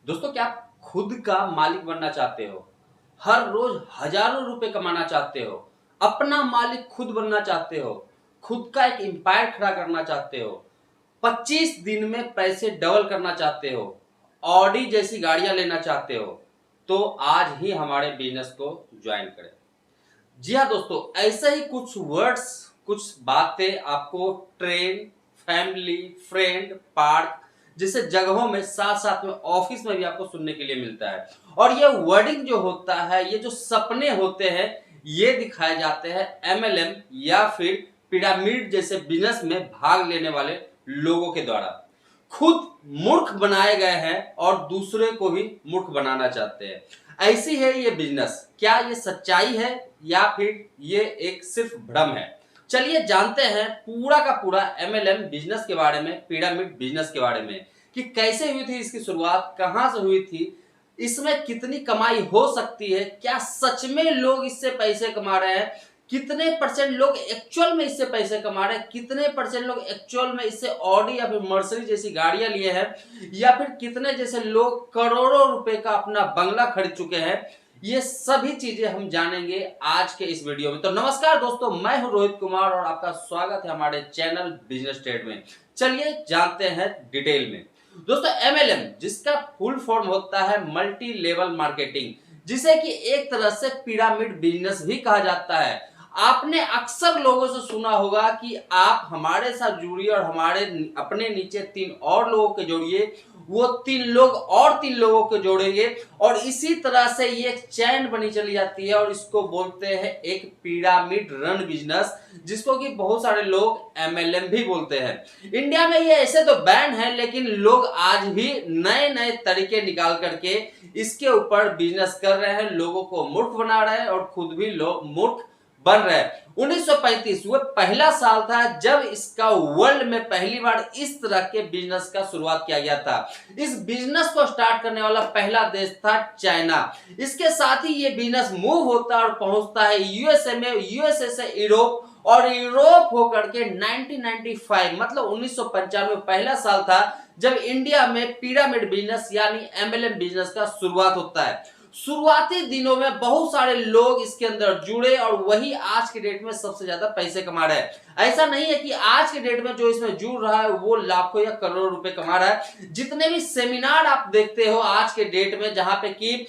दोस्तों, क्या आप खुद का मालिक बनना चाहते हो? हर रोज हजारों रुपए कमाना चाहते हो? अपना मालिक खुद बनना चाहते हो? खुद का एक एम्पायर खड़ा करना चाहते हो? 25 दिन में पैसे डबल करना चाहते हो? ऑडी जैसी गाड़ियां लेना चाहते हो? तो आज ही हमारे बिजनेस को ज्वाइन करें। जी हाँ दोस्तों, ऐसे ही कुछ वर्ड्स, कुछ बातें आपको ट्रेन, फैमिली, फ्रेंड, पार्क जैसे जगहों में, साथ साथ में ऑफिस में भी आपको सुनने के लिए मिलता है। और ये वर्डिंग जो होता है, ये जो सपने होते हैं, ये दिखाए जाते हैं एमएलएम या फिर पिरामिड जैसे बिजनेस में भाग लेने वाले लोगों के द्वारा। खुद मूर्ख बनाए गए हैं और दूसरे को भी मूर्ख बनाना चाहते हैं। ऐसी है ये बिजनेस। क्या ये सच्चाई है या फिर ये एक सिर्फ भ्रम है? चलिए जानते हैं पूरा का पूरा एमएलएम बिजनेस के बारे में, पिरामिड बिजनेस के बारे में, कि कैसे हुई थी इसकी शुरुआत, कहां से हुई थी, इसमें कितनी कमाई हो सकती है, क्या सच में लोग इससे पैसे कमा रहे हैं, कितने परसेंट लोग एक्चुअल में इससे पैसे कमा रहे हैं, कितने परसेंट लोग एक्चुअल में इससे ऑडी या फिर मर्सिडीज जैसी गाड़ियां लिए हैं, या फिर कितने जैसे लोग करोड़ों रुपए का अपना बंगला खरीद चुके हैं। ये सभी चीजें हम जानेंगे आज के इस वीडियो में। तो नमस्कार दोस्तों, मैं हूं रोहित कुमार और आपका स्वागत है हमारे चैनल बिजनेस ट्रेड में। चलिए जानते हैं डिटेल में। दोस्तों, एमएलएम जिसका फुल फॉर्म होता है मल्टी लेवल मार्केटिंग, जिसे कि एक तरह से पिरामिड बिजनेस भी कहा जाता है। आपने अक्सर लोगों से सुना होगा कि आप हमारे साथ जुड़िए और हमारे अपने नीचे 3 और लोगों के जोड़िए, वो 3 लोग और 3 लोगों को जोड़ेंगे, और इसी तरह से ये एक चैन बनी चली जाती है। और इसको बोलते हैं एक पिरामिड रन बिजनेस, जिसको कि बहुत सारे लोग एमएलएम भी बोलते हैं। इंडिया में ये ऐसे तो बैन है, लेकिन लोग आज भी नए नए तरीके निकाल करके इसके ऊपर बिजनेस कर रहे हैं, लोगों को मूर्ख बना रहे हैं और खुद भी लोग मूर्ख बन रहे हैं। 1935 वो पहला साल था जब इसका वर्ल्ड में पहली बार इस तरह के बिजनेस का शुरुआत किया गया था। इस बिजनेस को स्टार्ट करने वाला पहला देश था चाइना। इसके साथ ही ये बिजनेस मूव होता है और पहुंचता है यूएसए में, यूएसए से यूरोप, और यूरोप होकर के 1995 मतलब 1995 पहला साल था जब इंडिया में पिरामिड बिजनेस यानी एमएलएम बिजनेस का शुरुआत होता है। शुरुआती दिनों में बहुत सारे लोग इसके अंदर जुड़े और वही आज के डेट में सबसे ज्यादा पैसे कमा रहे हैं। ऐसा नहीं है कि आज के डेट में जो इसमें जुड़ रहा है वो लाखों या करोड़ों रुपए कमा रहा है। जितने भी सेमिनार आप देखते हो आज के डेट में, जहां पे कि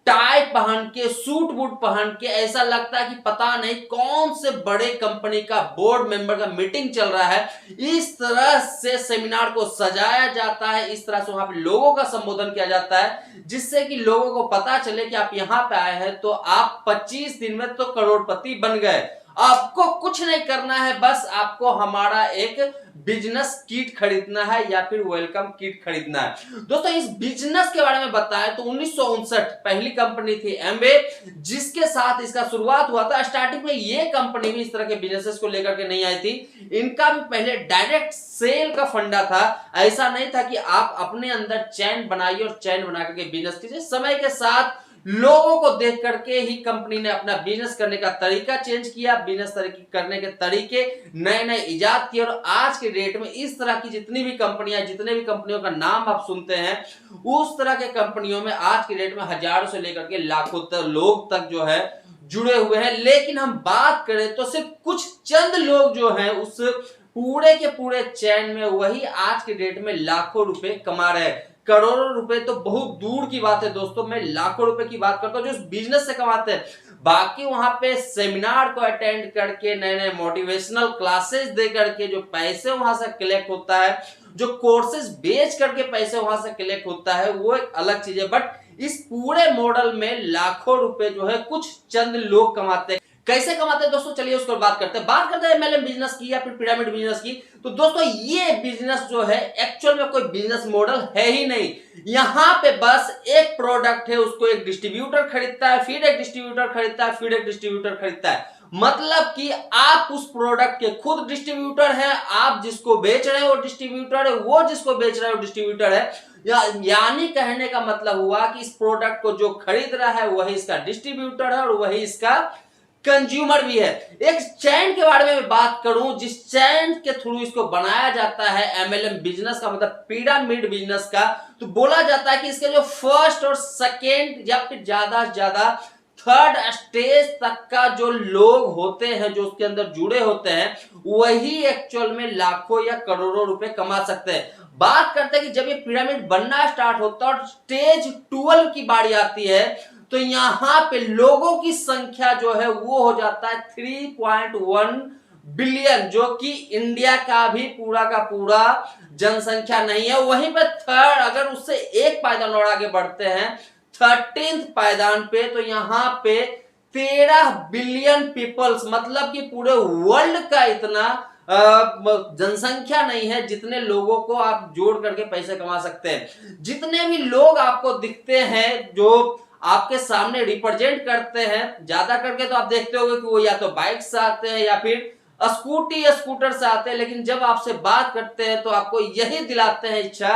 टाई पहन के, सूट बूट पहन के, ऐसा लगता है कि पता नहीं कौन से बड़े कंपनी का बोर्ड मेंबर का मीटिंग चल रहा है, इस तरह से सेमिनार को सजाया जाता है, इस तरह से वहां पे लोगों का संबोधन किया जाता है, जिससे कि लोगों को पता चले कि आप यहां पे आए हैं तो आप 25 दिन में तो करोड़पति बन गए। आपको कुछ नहीं करना है, बस आपको हमारा एक बिजनेस किट खरीदना है या फिर वेलकम किट खरीदना है। दोस्तों, इस बिजनेस के बारे में बताएं तो 1959 पहली कंपनी थी एमवे, जिसके साथ इसका शुरुआत हुआ था। स्टार्टिंग में ये कंपनी भी इस तरह के बिजनेसेस को लेकर के नहीं आई थी। इनका भी पहले डायरेक्ट सेल का फंडा था। ऐसा नहीं था कि आप अपने अंदर चैन बनाइए और चैन बना करके बिजनेस कीजिए। समय के साथ लोगों को देख करके ही कंपनी ने अपना बिजनेस करने का तरीका चेंज किया, बिजनेस करने के तरीके नए नए इजाद किए, और आज के डेट में इस तरह की जितनी भी कंपनियां, जितने भी कंपनियों का नाम आप सुनते हैं, उस तरह के कंपनियों में आज के डेट में हजारों से लेकर के लाखों लोग तक जो है जुड़े हुए हैं। लेकिन हम बात करें तो सिर्फ कुछ चंद लोग जो हैं उस पूरे के पूरे चैन में, वही आज के डेट में लाखों रुपए कमा रहे हैं। करोड़ों रुपए तो बहुत दूर की बात है दोस्तों, मैं लाखों रुपए की बात करता हूं जो इस बिजनेस से कमाते हैं। बाकी वहां पे सेमिनार को अटेंड करके, नए नए मोटिवेशनल क्लासेस दे करके जो पैसे वहां से कलेक्ट होता है, जो कोर्सेज बेच करके पैसे वहां से कलेक्ट होता है, वो एक अलग चीज है। बट इस पूरे मॉडल में लाखों रुपए जो है कुछ चंद लोग कमाते हैं। कैसे कमाते हैं दोस्तों, चलिए उसको बात करते हैं। बात करते हैं एमएलएम बिजनेस की या फिर पिरामिड बिजनेस की। तो दोस्तों, ये बिजनेस जो है एक्चुअल में कोई बिजनेस मॉडल है ही नहीं। यहां पे बस एक प्रोडक्ट है, उसको एक डिस्ट्रीब्यूटर खरीदता है, फिर एक डिस्ट्रीब्यूटर खरीदता है, फिर एक डिस्ट्रीब्यूटर खरीदता है। मतलब कि आप उस प्रोडक्ट के खुद डिस्ट्रीब्यूटर हैं, आप जिसको बेच रहे हैं वो डिस्ट्रीब्यूटर है, वो जिसको बेच रहे हैं वो डिस्ट्रीब्यूटर है। यानी कहने का मतलब हुआ कि इस प्रोडक्ट को जो खरीद रहा है वही इसका डिस्ट्रीब्यूटर है और वही इसका कंज्यूमर भी है। एक चैन के बारे में मैं बात करूं, जिस चैन के थ्रू इसको बनाया जाता है एमएलएम बिजनेस का, मतलब पिरामिड बिजनेस का, तो बोला जाता है कि इसके जो फर्स्ट और सेकेंड या फिर ज्यादा से ज्यादा थर्ड स्टेज तक का जो लोग होते हैं, जो उसके अंदर जुड़े होते हैं, वही एक्चुअल में लाखों या करोड़ों रुपए कमा सकते हैं। बात करते हैं कि जब ये पिरामिड बनना स्टार्ट होता है और स्टेज 12 की बारी आती है, तो यहां पे लोगों की संख्या जो है वो हो जाता है 3.1 बिलियन, जो कि इंडिया का भी पूरा का पूरा जनसंख्या नहीं है। वहीं पे थर्ड, अगर उससे एक पायदान और आगे बढ़ते हैं 13th पायदान पे, तो यहां पे 13 बिलियन पीपल्स, मतलब कि पूरे वर्ल्ड का इतना जनसंख्या नहीं है जितने लोगों को आप जोड़ करके पैसे कमा सकते हैं। जितने भी लोग आपको दिखते हैं जो आपके सामने रिप्रेजेंट करते हैं, ज्यादा करके तो आप देखते होंगे कि वो या तो बाइक से आते हैं या फिर स्कूटी या स्कूटर से आते हैं, लेकिन जब आपसे बात करते हैं तो आपको यही दिलाते हैं इच्छा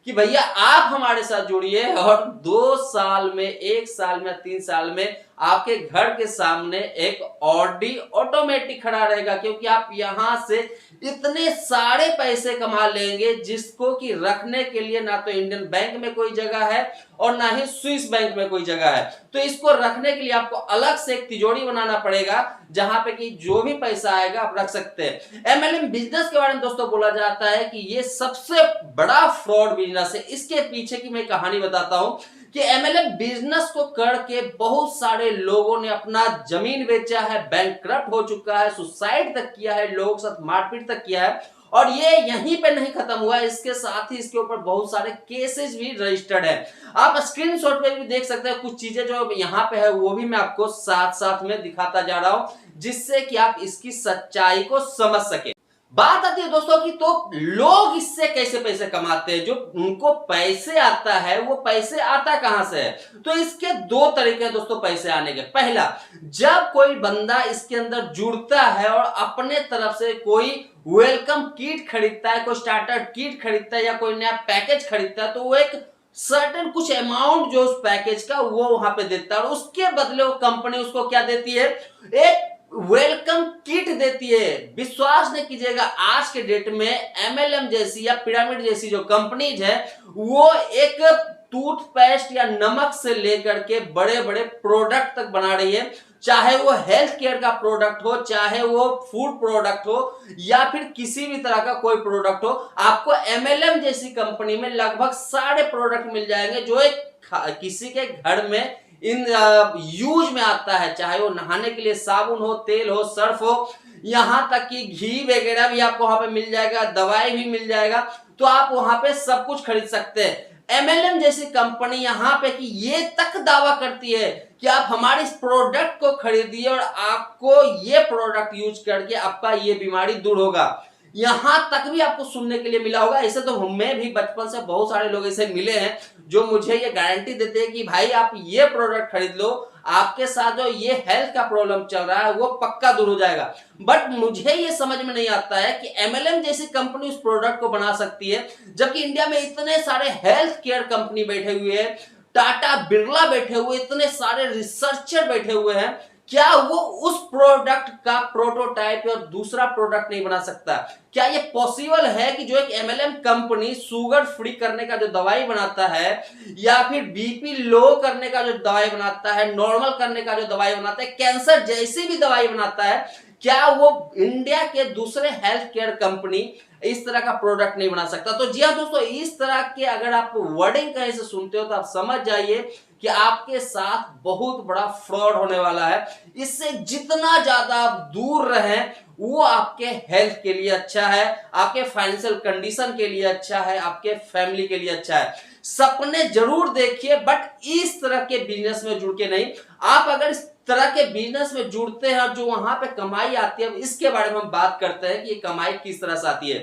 कि भैया आप हमारे साथ जुड़िए और 2 साल में, 1 साल में, 3 साल में आपके घर के सामने एक ऑडी ऑटोमेटिक खड़ा रहेगा, क्योंकि आप यहां से इतने सारे पैसे कमा लेंगे जिसको कि रखने के लिए ना तो इंडियन बैंक में कोई जगह है और ना ही स्विस बैंक में कोई जगह है। तो इसको रखने के लिए आपको अलग से एक तिजोरी बनाना पड़ेगा, जहां पे कि जो भी पैसा आएगा आप रख सकते हैं। एमएलएम बिजनेस के बारे में दोस्तों बोला जाता है कि ये सबसे बड़ा फ्रॉड बिजनेस है। इसके पीछे की मैं कहानी बताता हूं कि एमएलएम बिजनेस को करके बहुत सारे लोगों ने अपना जमीन बेचा है, बैंकक्रप्ट हो चुका है, सुसाइड तक किया है, लोगों के साथ मारपीट तक किया है। और ये यहीं पे नहीं खत्म हुआ, इसके साथ ही इसके ऊपर बहुत सारे केसेस भी रजिस्टर्ड है। आप स्क्रीनशॉट पे भी देख सकते हैं, कुछ चीजें जो यहाँ पे है वो भी मैं आपको साथ साथ में दिखाता जा रहा हूं, जिससे कि आप इसकी सच्चाई को समझ सके। बात आती है दोस्तों की, तो लोग इससे कैसे पैसे कमाते हैं, जो उनको पैसे आता है वो पैसे आता कहां से है? तो इसके 2 तरीके हैं दोस्तों पैसे आने के। पहला, जब कोई बंदा इसके अंदर जुड़ता है और अपने तरफ से कोई वेलकम किट खरीदता है, कोई स्टार्टर किट खरीदता है या कोई नया पैकेज खरीदता है, तो वो एक सर्टेन कुछ अमाउंट जो उस पैकेज का वो वहां पे देता है और उसके बदले वो कंपनी उसको क्या देती है? एक वेलकम किट देती है। विश्वास नहीं कीजिएगा, आज के डेट में एमएलएम जैसी या पिरामिड जैसी जो कंपनीज है, वो एक टूथपेस्ट या नमक से लेकर के बड़े बड़े प्रोडक्ट तक बना रही है। चाहे वो हेल्थ केयर का प्रोडक्ट हो, चाहे वो फूड प्रोडक्ट हो या फिर किसी भी तरह का कोई प्रोडक्ट हो, आपको एमएलएम जैसी कंपनी में लगभग सारे प्रोडक्ट मिल जाएंगे जो एक किसी के घर में इन यूज में आता है। चाहे वो नहाने के लिए साबुन हो, तेल हो, सर्फ हो, यहां तक कि घी वगैरह भी आपको वहां पे मिल जाएगा, दवाई भी मिल जाएगा। तो आप वहां पे सब कुछ खरीद सकते हैं। एमएलएम जैसी कंपनी यहां पे कि ये तक दावा करती है कि आप हमारे इस प्रोडक्ट को खरीदिए और आपको ये प्रोडक्ट यूज करके आपका ये बीमारी दूर होगा। यहां तक भी आपको सुनने के लिए मिला होगा। ऐसे तो मैं भी बचपन से बहुत सारे लोग ऐसे मिले हैं जो मुझे ये गारंटी देते हैं कि भाई आप ये प्रोडक्ट खरीद लो, आपके साथ जो ये हेल्थ का प्रॉब्लम चल रहा है वो पक्का दूर हो जाएगा। बट मुझे ये समझ में नहीं आता है कि एमएलएम जैसी कंपनी उस प्रोडक्ट को बना सकती है, जबकि इंडिया में इतने सारे हेल्थ केयर कंपनी बैठे हुए हैं, टाटा बिरला बैठे हुए, इतने सारे रिसर्चर बैठे हुए हैं। क्या वो उस प्रोडक्ट का प्रोटोटाइप और दूसरा प्रोडक्ट नहीं बना सकता? क्या ये पॉसिबल है कि जो एक एमएलएम कंपनी शुगर फ्री करने का जो दवाई बनाता है या फिर बीपी लो करने का जो दवाई बनाता है, नॉर्मल करने का जो दवाई बनाता है, कैंसर जैसी भी दवाई बनाता है, क्या वो इंडिया के दूसरे हेल्थ केयर कंपनी इस तरह का प्रोडक्ट नहीं बना सकता? तो जी हाँ दोस्तों, इस तरह के अगर आप वर्डिंग कहीं से सुनते हो तो आप समझ जाइए कि आपके साथ बहुत बड़ा फ्रॉड होने वाला है। इससे जितना ज्यादा आप दूर रहें वो आपके हेल्थ के लिए अच्छा है, आपके फाइनेंशियल कंडीशन के लिए अच्छा है, आपके फैमिली के लिए अच्छा है। सपने जरूर देखिए, बट इस तरह के बिजनेस में जुड़ के नहीं। आप अगर इस तरह के बिजनेस में जुड़ते हैं और जो वहां पे कमाई आती है, इसके बारे में हम बात करते हैं कि ये कमाई किस तरह से आती है।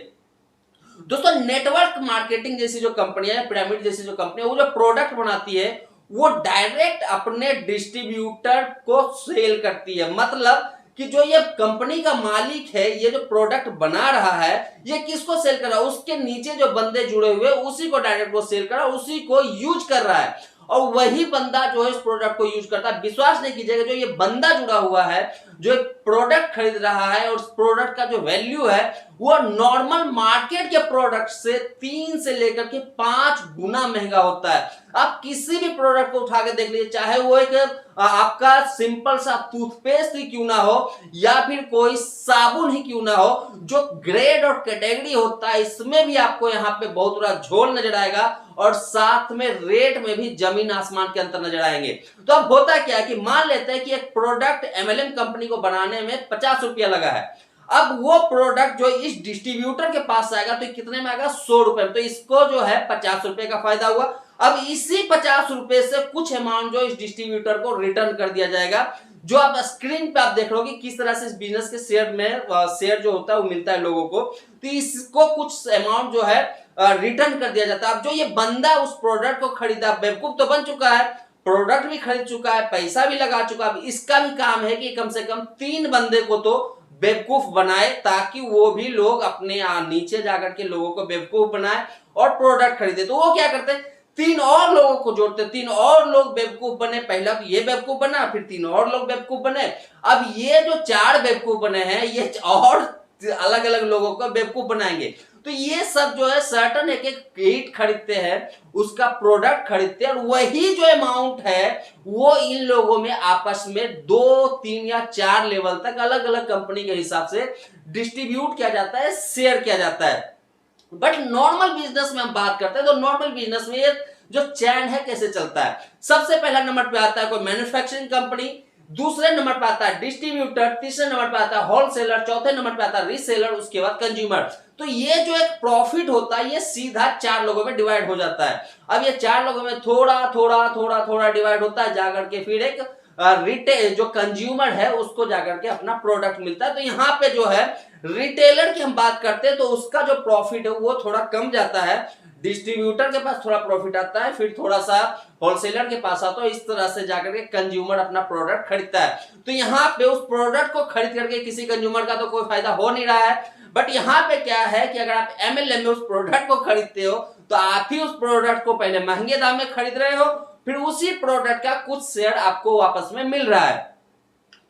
दोस्तों, नेटवर्क मार्केटिंग जैसी जो कंपनियां है, पिरामिड जैसी जो कंपनी है, वो जो प्रोडक्ट बनाती है वो डायरेक्ट अपने डिस्ट्रीब्यूटर को सेल करती है। मतलब कि जो ये कंपनी का मालिक है, ये जो प्रोडक्ट बना रहा है, ये किसको सेल कर रहा है? उसके नीचे जो बंदे जुड़े हुए उसी को डायरेक्ट वो सेल कर रहा है, उसी को यूज कर रहा है। और वही बंदा जो है इस प्रोडक्ट को यूज करता है। विश्वास नहीं कीजिएगा, जो ये बंदा जुड़ा हुआ है, जो एक प्रोडक्ट खरीद रहा है और उस प्रोडक्ट का जो वैल्यू है वो नॉर्मल मार्केट के प्रोडक्ट से 3 से लेकर के 5 गुना महंगा होता है। आप किसी भी प्रोडक्ट को उठा के देख लीजिए, चाहे वो एक आपका सिंपल सा टूथपेस्ट ही क्यों ना हो या फिर कोई साबुन ही क्यों ना हो, जो ग्रेड और कैटेगरी होता है इसमें भी आपको यहाँ पे बहुत बड़ा झोल नजर आएगा और साथ में रेट में भी जमीन आसमान के अंतर नजर आएंगे। तो अब होता क्या है कि मान लेते हैं कि एक प्रोडक्ट एमएलएम कंपनी को बनाने में 50 रुपया लगा है। अब वो प्रोडक्ट जो इस डिस्ट्रीब्यूटर के पास आएगा तो कितने में आएगा, 100 रुपए में। तो इसको जो है 50 रुपए का फायदा हुआ। अब इसी 50 रुपए से कुछ अमाउंट जो इस डिस्ट्रीब्यूटर को रिटर्न कर दिया जाएगा। जो आप स्क्रीन पे आप देख रहे हो किस तरह से इस बिजनेस के शेयर में शेयर जो होता है वो मिलता है लोगों को, तो इसको कुछ अमाउंट जो है रिटर्न कर दिया जाता है। अब जो ये बंदा उस प्रोडक्ट को खरीदा, बेवकूफ तो बन चुका है, प्रोडक्ट भी खरीद चुका है, पैसा भी लगा चुका है। इसका भी काम है कि कम से कम 3 बंदे को तो बेवकूफ बनाए, ताकि वो भी लोग अपने नीचे जाकर के लोगों को बेवकूफ बनाए और प्रोडक्ट खरीदे। तो वो क्या करते हैं, 3 और लोगों को जोड़ते, 3 और लोग बेवकूफ बने। पहला तो ये बेवकूफ बना, फिर 3 और लोग बेवकूफ बने। अब ये जो 4 बेवकूफ बने हैं ये और अलग अलग लोगों को बेवकूफ बनाएंगे। तो ये सब जो है सर्टन एक किट खरीदते हैं, उसका प्रोडक्ट खरीदते हैं और वही जो अमाउंट है वो इन लोगों में आपस में 2, 3 या 4 लेवल तक अलग अलग कंपनी के हिसाब से डिस्ट्रीब्यूट किया जाता है, शेयर किया जाता है। बट नॉर्मल बिजनेस में हम बात करते हैं तो नॉर्मल बिजनेस में ये जो चैन है कैसे चलता है। सबसे पहला नंबर पे आता है कोई मैन्युफैक्चरिंग कंपनी, दूसरे नंबर पे आता है डिस्ट्रीब्यूटर, तीसरे नंबर पे आता है होलसेलर, चौथे नंबर पे आता है रीसेलर, उसके बाद कंज्यूमर। तो ये जो एक प्रॉफिट होता है ये सीधा 4 लोगों में डिवाइड हो जाता है। अब ये 4 लोगों में थोड़ा थोड़ा थोड़ा थोड़ा डिवाइड होता है, जाकर के फिर एक रिटेल जो कंज्यूमर है उसको जाकर के अपना प्रोडक्ट मिलता है। तो यहाँ पे जो है रिटेलर की हम बात करते हैं तो उसका जो प्रॉफिट है वो थोड़ा कम जाता है, डिस्ट्रीब्यूटर के पास थोड़ा प्रॉफिट आता है, फिर थोड़ा सा होलसेलर के पास आता है। इस तरह से जाकर के कंज्यूमर अपना प्रोडक्ट खरीदता है। तो यहाँ पे उस प्रोडक्ट को खरीद करके किसी कंज्यूमर का तो कोई फायदा हो नहीं रहा है। बट यहाँ पे क्या है कि अगर आप एमएलएम में उस प्रोडक्ट को खरीदते हो तो आप ही उस प्रोडक्ट को पहले महंगे दाम में खरीद रहे हो, फिर उसी प्रोडक्ट का कुछ शेयर आपको वापस में मिल रहा है।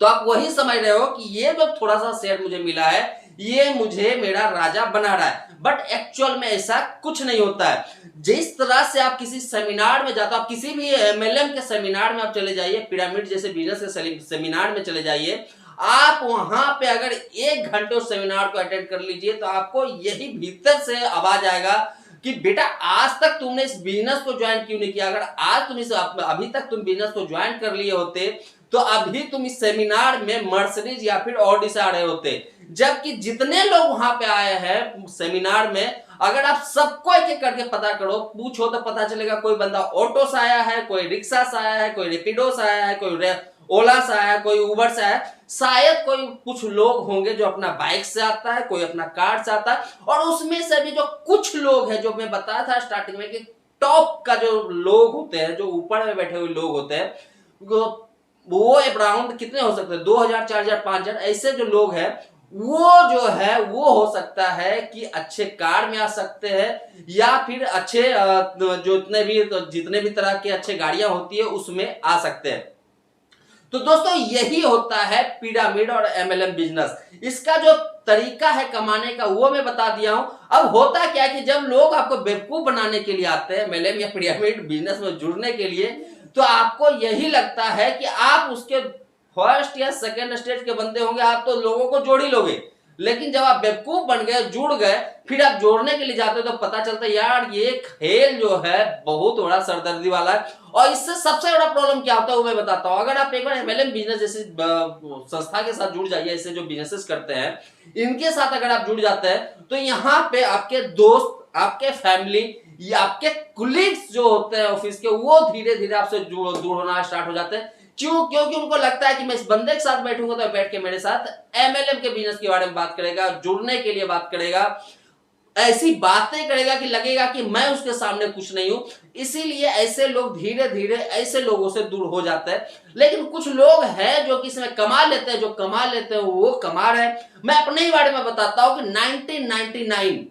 तो आप वही समझ रहे हो कि ये जो थोड़ा सा शेयर मुझे मिला है ये मुझे मेरा राजा बना रहा है। बट एक्चुअल में ऐसा कुछ नहीं होता है। जिस तरह से आप किसी सेमिनार में जाते हो, आप किसी भी एमएलएम के सेमिनार में आप चले जाइए, पिरामिड जैसे बिजनेस के सेमिनार में चले जाइए, आप वहां पे अगर 1 घंटे उस सेमिनार को अटेंड कर लीजिए तो आपको यही भीतर से आवाज आएगा कि बेटा आज तक तुमने इस बिजनेस को ज्वाइन क्यों नहीं किया। अगर आज तुम अभी तक तुम बिजनेस को ज्वाइन कर लिए होते तो अभी तुम इस सेमिनार में मर्सिडीज या फिर ऑडी से आ रहे होते। जबकि जितने लोग वहां पे आए हैं सेमिनार में, अगर आप सबको एक एक करके पता करो, पूछो तो पता चलेगा कोई बंदा ऑटो से आया है, कोई रिक्शा से आया है, कोई रेपिडो से आया है, कोई ओला से आया, कोई उबर से आया, शायद कोई कुछ लोग होंगे जो अपना बाइक से आता है, कोई अपना कार से आता है। और उसमें से भी जो कुछ लोग हैं, जो मैं बताया था स्टार्टिंग में कि टॉप का जो लोग होते हैं, जो ऊपर में बैठे हुए लोग होते हैं, वो अराउंड कितने हो सकते हैं, 2000, 4000, 5000 ऐसे जो लोग हैं, वो जो है वो हो सकता है कि अच्छे कार में आ सकते हैं या फिर अच्छे जो जितने भी तरह के अच्छे गाड़ियां होती है उसमें आ सकते हैं। तो दोस्तों यही होता है पिरामिड और एमएलएम बिजनेस। इसका जो तरीका है कमाने का वो मैं बता दिया हूं। अब होता क्या है कि जब लोग आपको बेवकूफ बनाने के लिए आते हैं एमएलएम या पिरामिड बिजनेस में जुड़ने के लिए, तो आपको यही लगता है कि आप उसके फर्स्ट या सेकंड स्टेज के बंदे होंगे, आप तो लोगों को जोड़ ही लोगे। लेकिन जब आप बेवकूफ बन गए, जुड़ गए, फिर आप जोड़ने के लिए जाते हो तो पता चलता है यार ये खेल जो है बहुत बड़ा सरदर्दी वाला है। और इससे सबसे बड़ा प्रॉब्लम क्या होता है वो मैं बताता हूं। अगर आप एक बार एमएलएम बिजनेस जैसे संस्था के साथ जुड़ जाइए, ऐसे जो बिजनेसेस करते हैं इनके साथ अगर आप जुड़ जाते हैं तो यहाँ पे आपके दोस्त, आपके फैमिली या आपके कुलीग्स जो होते हैं ऑफिस के, वो धीरे धीरे आपसे दूर होना स्टार्ट हो जाते हैं। क्यों? क्योंकि उनको लगता है कि मैं इस बंदे के साथ बैठूंगा तो बैठ के मेरे साथ एमएलएम के बिजनेस के बारे में बात करेगा, जुड़ने के लिए बात करेगा, ऐसी बातें करेगा कि लगेगा कि मैं उसके सामने कुछ नहीं हूं। इसीलिए ऐसे लोग धीरे धीरे ऐसे लोगों से दूर हो जाते हैं। लेकिन कुछ लोग हैं जो कि इसमें कमा लेते हैं, जो कमा लेते हैं वो कमा रहे हैं। मैं अपने ही बारे में बताता हूं कि 1999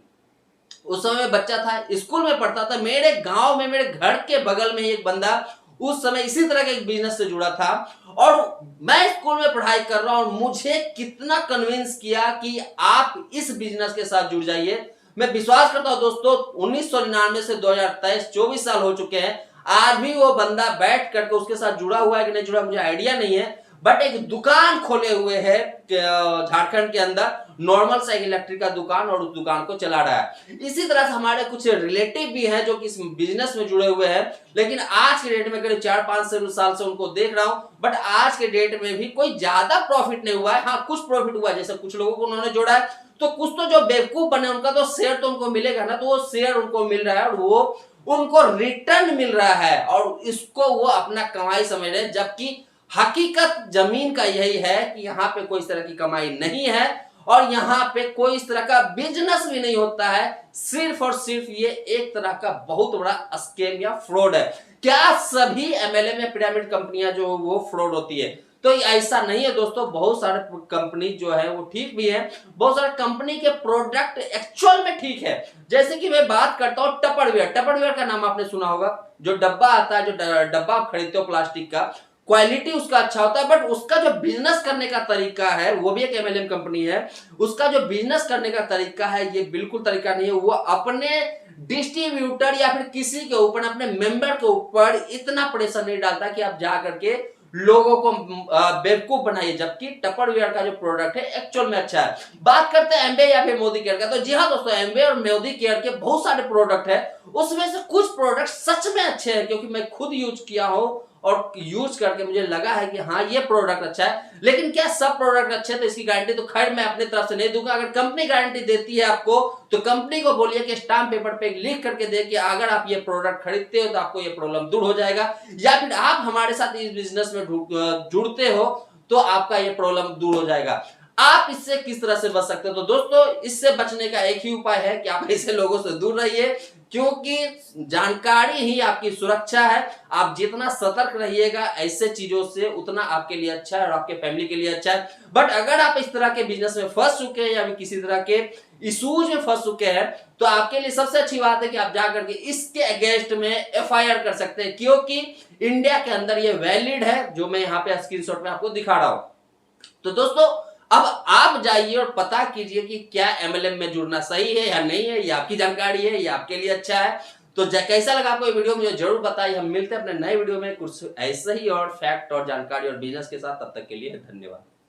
उस समय बच्चा था, स्कूल में पढ़ता था, मेरे गांव में मेरे घर के बगल में ही एक बंदा उस समय इसी तरह के एक बिजनेस से जुड़ा था और मैं स्कूल में पढ़ाई कर रहा हूं और मुझे कितना कन्विंस किया कि आप इस बिजनेस के साथ जुड़ जाइए। मैं विश्वास करता हूं दोस्तों 1999 से 2023 24 साल हो चुके हैं, आज भी वो बंदा बैठ करके उसके साथ जुड़ा हुआ है कि नहीं जुड़ा मुझे आइडिया नहीं है, बट एक दुकान खोले हुए है झारखंड के अंदर, नॉर्मल सा इलेक्ट्रिक का दुकान, और उस दुकान को चला रहा है। इसी तरह से हमारे कुछ रिलेटिव भी हैं जो कि इस बिजनेस में जुड़े हुए हैं, लेकिन आज के डेट में करीब 4-5 साल से उनको देख रहा हूं, बट आज के डेट में भी कोई ज्यादा प्रॉफिट नहीं हुआ है। हाँ, कुछ प्रॉफिट हुआ है, जैसे कुछ लोगों को उन्होंने जोड़ा है, तो कुछ तो जो बेवकूफ बने उनका तो शेयर तो उनको मिलेगा ना, तो वो शेयर उनको मिल रहा है और वो उनको रिटर्न मिल रहा है और इसको वो अपना कमाई समझ रहे हैं, जबकि हकीकत जमीन का यही है कि यहाँ पे कोई इस तरह की कमाई नहीं है और यहाँ पे कोई इस तरह का बिजनेस भी नहीं होता है, सिर्फ और सिर्फ ये एक तरह का बहुत बड़ा स्कैम या फ्रॉड है। क्या सभी एमएलएम या पिरामिड कंपनियां जो वो फ्रॉड होती है? तो ऐसा नहीं है दोस्तों, बहुत सारे कंपनी जो है वो ठीक भी है, बहुत सारे कंपनी के प्रोडक्ट एक्चुअल में ठीक है। जैसे कि मैं बात करता हूँ टपरवेयर, टपरवेयर का नाम आपने सुना होगा, जो डब्बा आता है, जो डब्बा आप खरीदते हो प्लास्टिक का, क्वालिटी उसका अच्छा होता है, बट उसका जो बिजनेस करने का तरीका है, वो भी एक एमएलएम कंपनी है, उसका जो बिजनेस करने का तरीका है ये बिल्कुल तरीका नहीं है। वो अपने डिस्ट्रीब्यूटर या फिर किसी के ऊपर, अपने मेंबर के ऊपर इतना प्रेशर नहीं डालता कि आप जा करके लोगों को बेवकूफ बनाइए, जबकि टपरवेयर का जो प्रोडक्ट है एक्चुअल में अच्छा है। बात करते हैं एमवे या फिर मोदी केयर का, तो जी हाँ दोस्तों, एमवे और मोदी केयर के बहुत सारे प्रोडक्ट है, उसमें से कुछ प्रोडक्ट सच में अच्छे हैं, क्योंकि मैं खुद यूज किया हूं और यूज करके मुझे लगा है कि हाँ ये प्रोडक्ट अच्छा है। लेकिन क्या सब प्रोडक्ट अच्छे हैं तो इसकी गारंटी तो खैर मैं अपनी तरफ से नहीं दूंगा। अगर कंपनी गारंटी देती है आपको, तो कंपनी को बोलिए कि स्टाम्प पेपर पे लिख करके दे कि अगर आप ये प्रोडक्ट खरीदते हो तो आपको ये प्रॉब्लम दूर हो जाएगा, या फिर आप हमारे साथ इस बिजनेस में जुड़ते हो तो आपका ये प्रॉब्लम दूर हो जाएगा। आप इससे किस तरह से बच सकते हो? तो दोस्तों, इससे बचने का एक ही उपाय है कि आप ऐसे लोगों से दूर रहिए, क्योंकि जानकारी ही आपकी सुरक्षा है। आप जितना सतर्क रहिएगा ऐसे चीजों से, उतना आपके लिए अच्छा है और आपके फैमिली के लिए अच्छा है। बट अगर आप इस तरह के बिजनेस में फंस चुके हैं या फिर किसी तरह के इश्यूज में फंस चुके हैं, तो आपके लिए सबसे अच्छी बात है कि आप जाकर के इसके अगेंस्ट में एफआईआर कर सकते हैं, क्योंकि इंडिया के अंदर ये वैलिड है, जो मैं यहाँ पे स्क्रीनशॉट में आपको दिखा रहा हूं। तो दोस्तों, अब आप जाइए और पता कीजिए कि क्या एमएलएम में जुड़ना सही है या नहीं है, ये आपकी जानकारी है, ये आपके लिए अच्छा है। तो कैसा लगा आपको ये वीडियो मुझे जरूर बताइए। हम मिलते हैं अपने नए वीडियो में कुछ ऐसे ही और फैक्ट और जानकारी और बिजनेस के साथ। तब तक के लिए धन्यवाद।